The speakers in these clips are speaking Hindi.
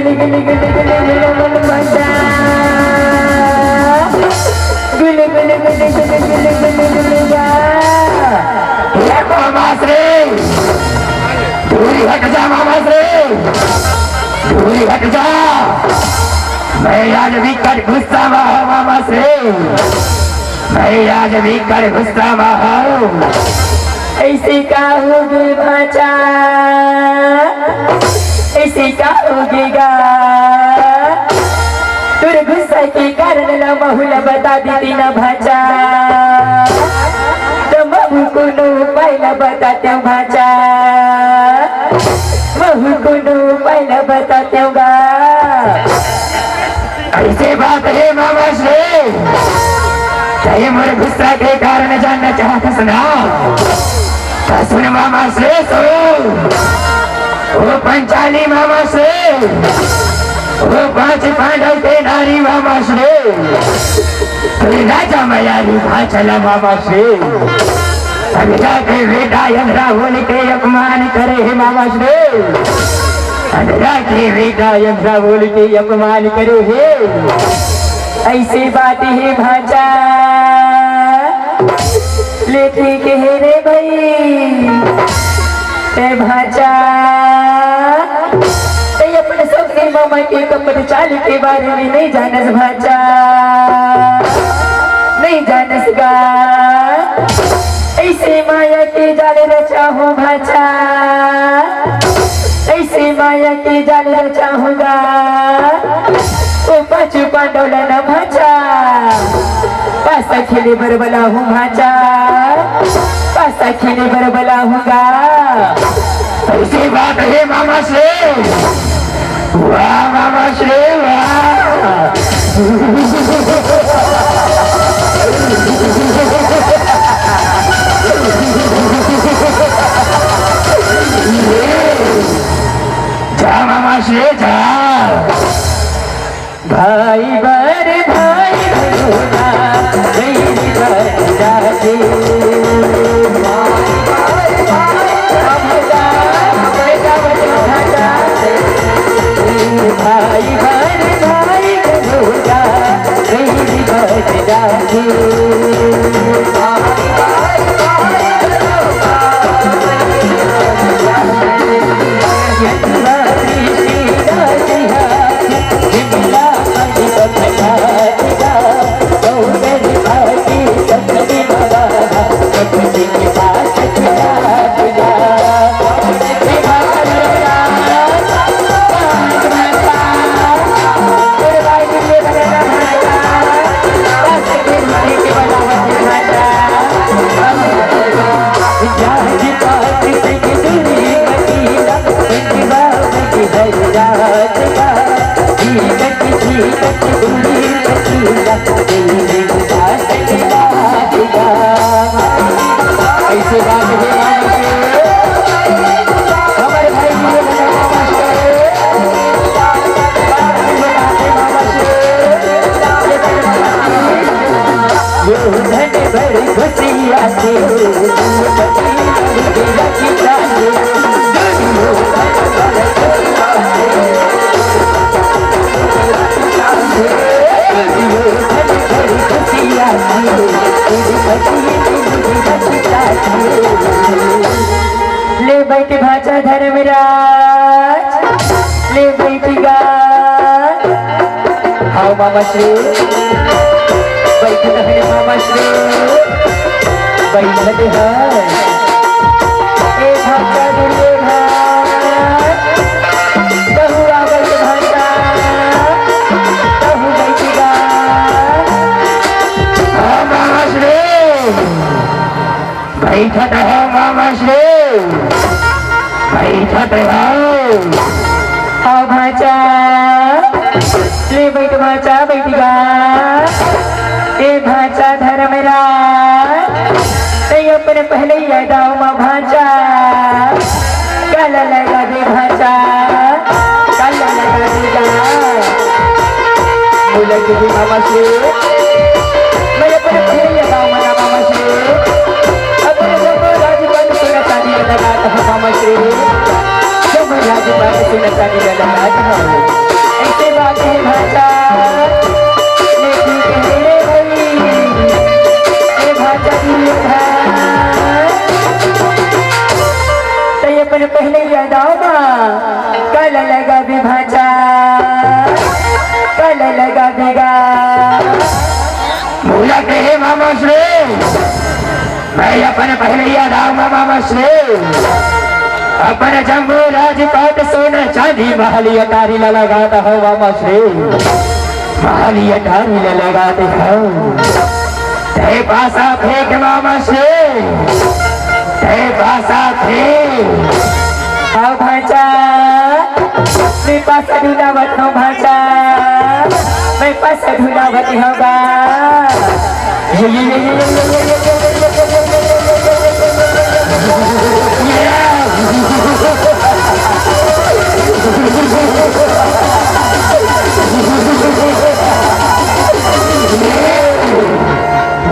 गुली गुली गुली गुली मेरा मन भाचा गुली गुली गुली गुली गुली गुली गुली जा ये मामा श्री दूरी हट जा मामा श्री दूरी हट जा मैं आज भी कर गुस्सा हूँ मामा श्री मैं आज भी कर गुस्सा हूँ ऐसे का होगी भाचा ऐसे का होगेगा तुर गुस्सा के कारण ना बहुला बता देती ना भाचा तो महू को नो पहला बताते हूँ भाचा महू को नो पहला बताते हूँ ऐसे बात है मामा श्री चाहे मेरे गुस्सा के कारण जानना चाहता सुना सुन मामा श्री सुन वो पंचाली मामा श्री वो 5 पांडव के नारी मामा श्री राजा मयाली भाचला मामा श्री अभी जाके बेटा यंद्रा बोल के अपमान करे है मामा श्री अंधरा के बेटा यंद्रा बोल के अपमान करे है ऐसी बात है भाचा लेते कहे रे भाई ए भाचा अपने सबके मामा के कपड़े चाली के बारे में नहीं जानस भाचा नहीं जानस गा ऐसे माया के जाले रचा हूँ भाचा ऐसे माया के जाले रचा हूँगा ओ 5 पांडव न भाचा पासा खेले बरबला हूँ भाचा पासा खेले बरबला हूँगा ऐसी बात है मामा श्री वाह मामा श्री वाह जा मामा श्री जा भाई बर भाई होना नहीं बर जाते भाई बर भाई होना नहीं बर जाते ऐसे बात हमारे भाई धन बड़ी खुशियाँ से ले बैठ भाचा धर्मराज ले बैठेगा हाँ मामा श्री बैठना है मामा श्री बैठते हैं ए भाचा दुर्गे कहू आगल भाचा कहू बैठेगा हाँ मामा श्री बैठत है मामा श्री बैठत है हाँ भाचा ले बैठ भाचा बैठेगा ए भाचा धर्मराज अपने पहले ही याद आओ माँ भाचा कल लगा दे भाचा कल लगा देगा बोला कि मामा से मैं अपने पहले ही याद आओ मामा से अपने सब राजपाल सोना चांदी लगा था मामा से सब राजपाल सोना चांदी लगा था मैं अपन पहले दाव मामा श्री अपन जम्मू राजपाट सोना चांदी महली अटारी लगाता हो मामा श्री महली अटारी लगाते हो ते पासा फेंक मामा श्री ते पासा फेंक आओ भाचा मैं पासा ढूंढावत हूँ भाचा मैं पासा ढूंढावत होगा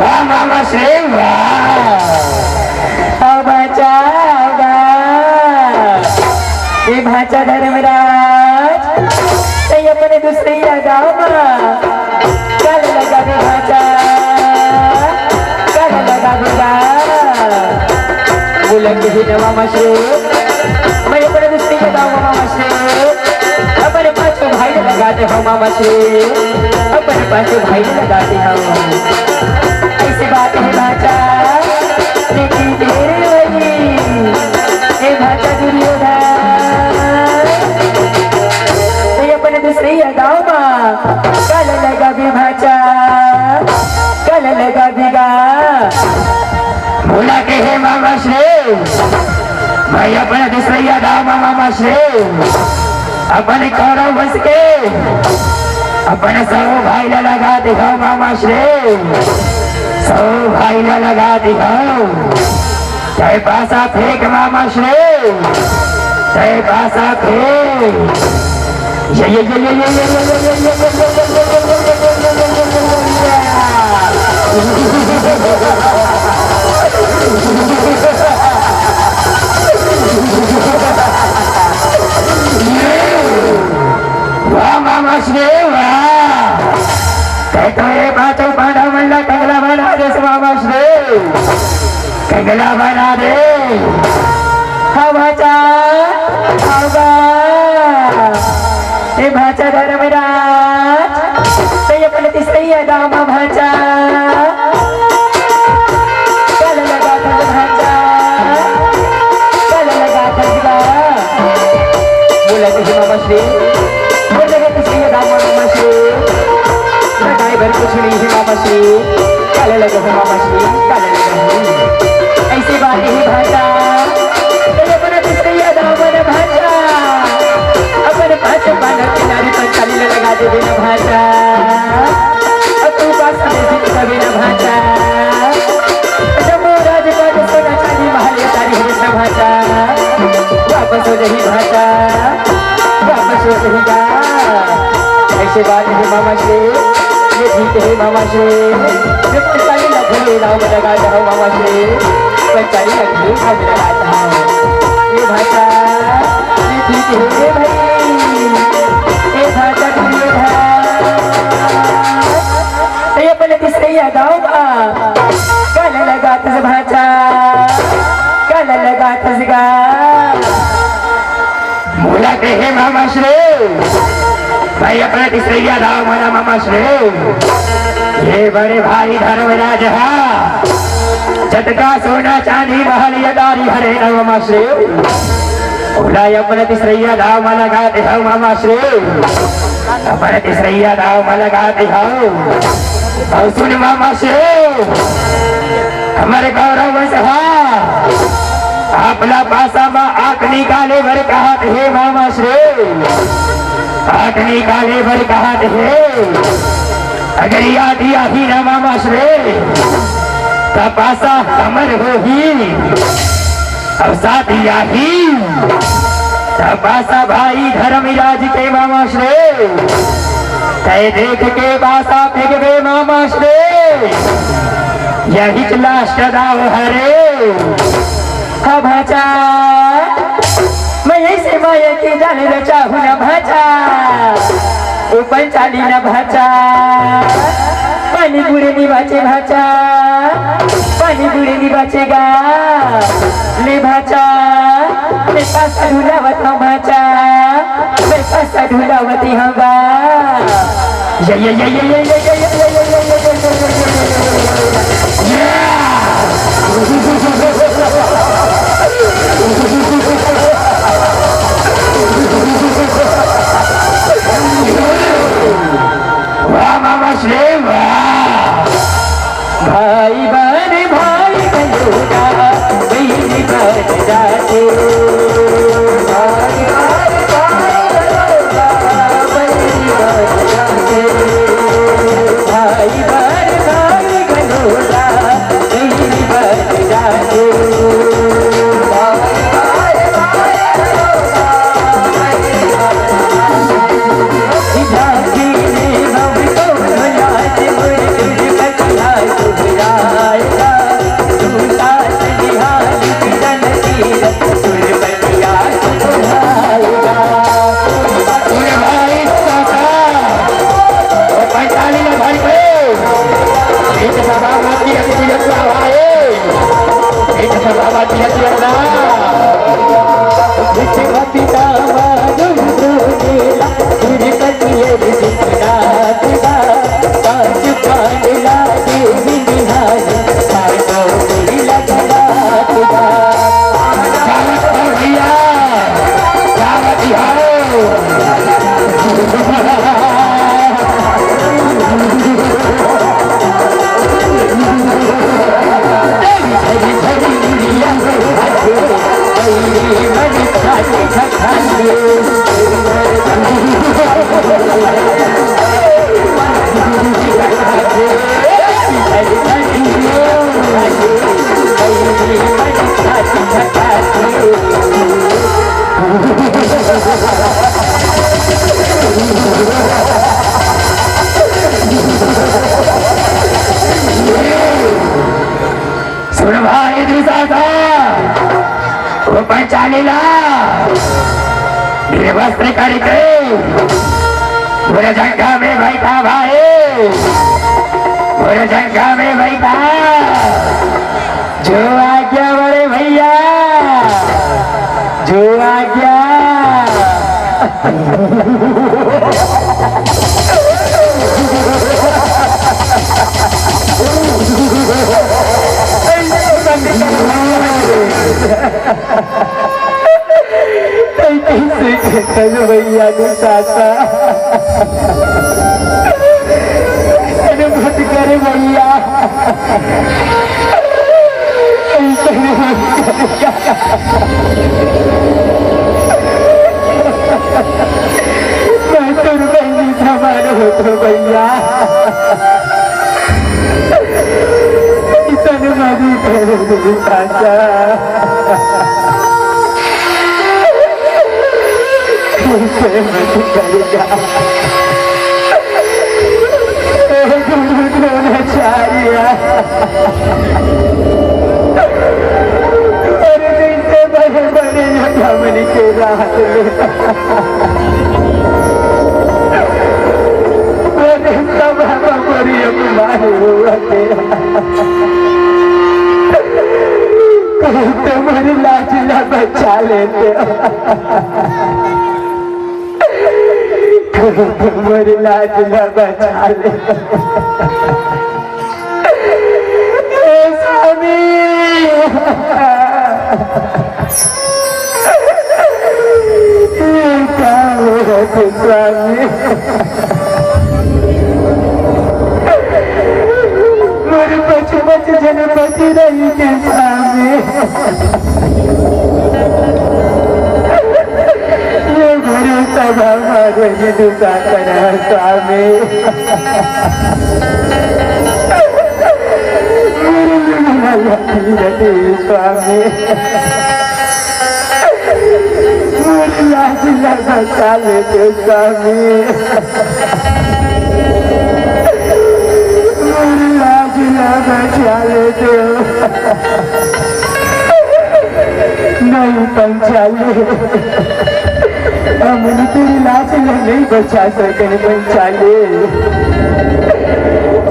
वाह मामा श्री वाह आओ भाचा ये भाचा धर्मराज ते अपने दूसरे गाँव में कल लगा दे भाचा कल लगा देगा बुलंद ही नवा मशरू मैं अपने दूसरे गाँव में मामा श्री अपने पाँचों भाई लगाते हो मामा श्री अपने पाँचों भाई लगाते हो ऐसी बात है भाचा लेकिन तेरे वही ये भाचा दुर्योधन ये अपने दूसरे गाँव में कल लगा भी भाचा कल लगा भीगा बोला के हे मामा श्री मैं अपने दूसरे गाँव में मामा श्री अपने कौरव बस के अपने सौ भाई लगा दिखाओ मामा श्री सौ भाई लगा दिखाओ चाहे पासा फेंक मामा श्री चाहे पासा फेंक वाह मामा श्री वाह कहते ये बातों पाना मल्ला कंगला बना दे मामा श्री कंगला बना दे हाँ भाचा आओगा ये भाचा धर्मराज तो अपने तीसरे गाँव में भाचा कल लगा था भाचा कल लगा था बोला किसी मामा श्री बोल लगे तीसरे गाँव में मामा श्री ड्राइवर कुछ नहीं है मामा श्री कल लगा था मामा श्री कल लगा ऐसी बात ही भाचा अपने तीसरे गाँव में भाचा अपने पाँच पाना किनारे पर चाली लगा दे बिना भाचा अब तू पास में कभी न भाचा जम्मू राजपाट सोना चांदी महल तारी है भाचा वापस हो रही भाचा वापस हो रही गा ऐसे बात है मामा श्री ये ठीक है मामा श्री जब चाली लगे नाव में लगाता हूँ मामा श्री पर चाली लगे नाव में लगाता हूँ ये भाचा ये ठीक है भाई ये भाचा ये अपने तीसरे गाँव का कल लगा तस भाचा कल लगा तसगा बोला के हे मामा श्री भाई अपने तीसरे गाँव वाला मामा श्री ये बड़े भाई धर्मराज चटका सोना चांदी महल यदारी हरे न मामा श्री बोला अपने तीसरे गाँव में लगा दिखाओ मामा श्री अपने तीसरे गाँव में लगा दिखाओ और सुन मामा श्री हमारे गौरव वंश अपना पासा में आंख निकाले भर कहा हे मामा श्री आंख निकाले भर कहा हे अगर याद ही ना मामा श्री तो पासा अमर हो ही और साथ ही पासा भाई धर्मराज के मामा श्री तय देख के बासा फेंक गए मामा श्री यही लास्ट दाव हरे हाँ भाचा मैं ऐसे माया के जान रचा हूँ न भाचा ऊपर चाली न भाचा पानी बुरे नहीं बाचे भाचा पानी बुरे नहीं बाचेगा ले भाचा मैं पासा ढूंढावत हूँ भाचा मैं पासा ढूंढावती होगा ये बन जाते भाई भाई भाई भाई गलोला नहीं बन जाते सुन भाई दुसासा वो पंचालीला ये वस्त्र करके पूरे जंगा में बैठा भाई पूरे जंगा में बैठा जो आ गया बड़े भैया जो आ गया कैसे भैया दुसासा मत करे भैया मैं तो रुपये समान हो तो भैया इतने मरी करे दुसासा द्रोणाचार्य बड़े बड़े धमनी के रात बड़ी अपमान हुआ तुम्हारी लाजिला बचा लेते तुम्हारी लाजिला बचा ले स्वामी क्या हो रहे स्वामी मेरे बच जनपति रही के स्वामी ये गुरु सभा मारे दुसा करा स्वामी स्वामी लाजिला बचा लेते स्वामी लाजिला बचा लेते नहीं पंचाले हमने तेरी लाजिला नहीं बचा सके पंचाले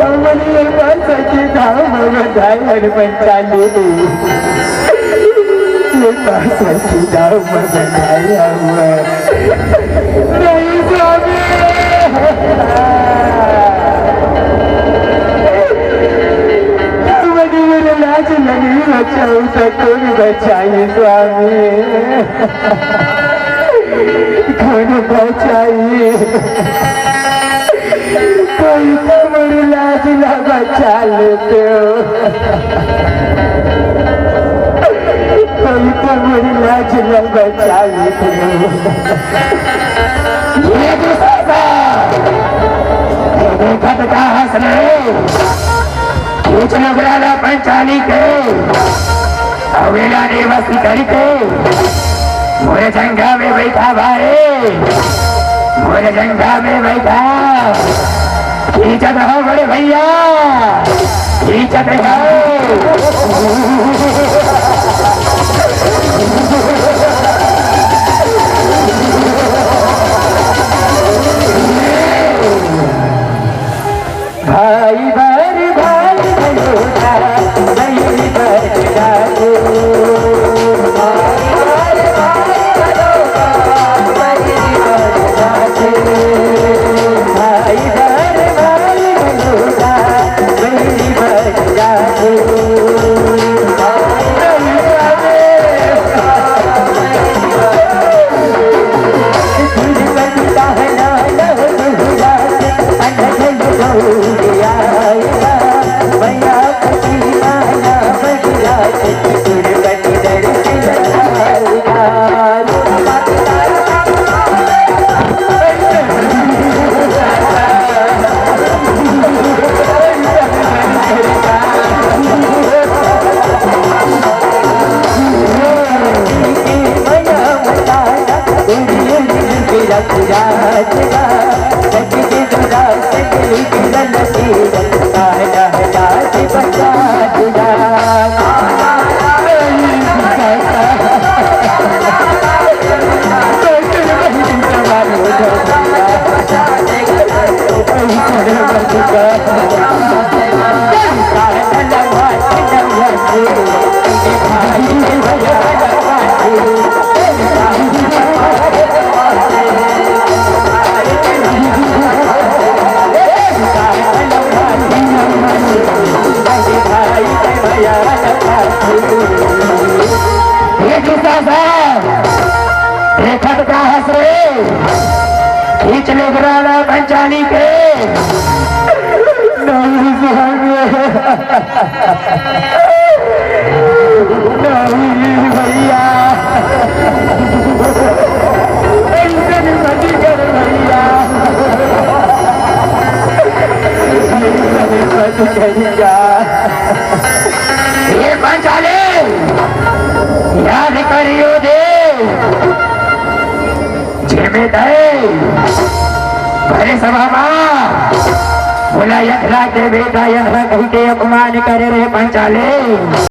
हमने बच सके धाम बधाई पंचाले दाव बनाया हुआ नहीं स्वामी मेरे लाज नहीं बचाऊ सको बचाइए स्वामी कौन बचाइए कोई तो मेरी लाज ना बचा लेते हो कोई मेरी लाज न बचाई ये दूसरा सा देखत का हंस रहे कुछ नगराला पंचाली के अवेला ने वसी करके मोरे जंगा में बैठा भाई मोरे जंगा में बैठा खींचत हो बड़े भैया खींचत भाई भाई भाई भैया नहीं बचना तू भाई भाई भाई बचना तू भाई भाई भाई नहीं बचना तू देखत का हंस रे खींच नगराला पंचाली के नहीं भैया भैया ये पंचाली याद करियो दे जेमे दे भरे सभा बोला यखला के बेटा यखला कही के अपमान करे रहे पंचाले।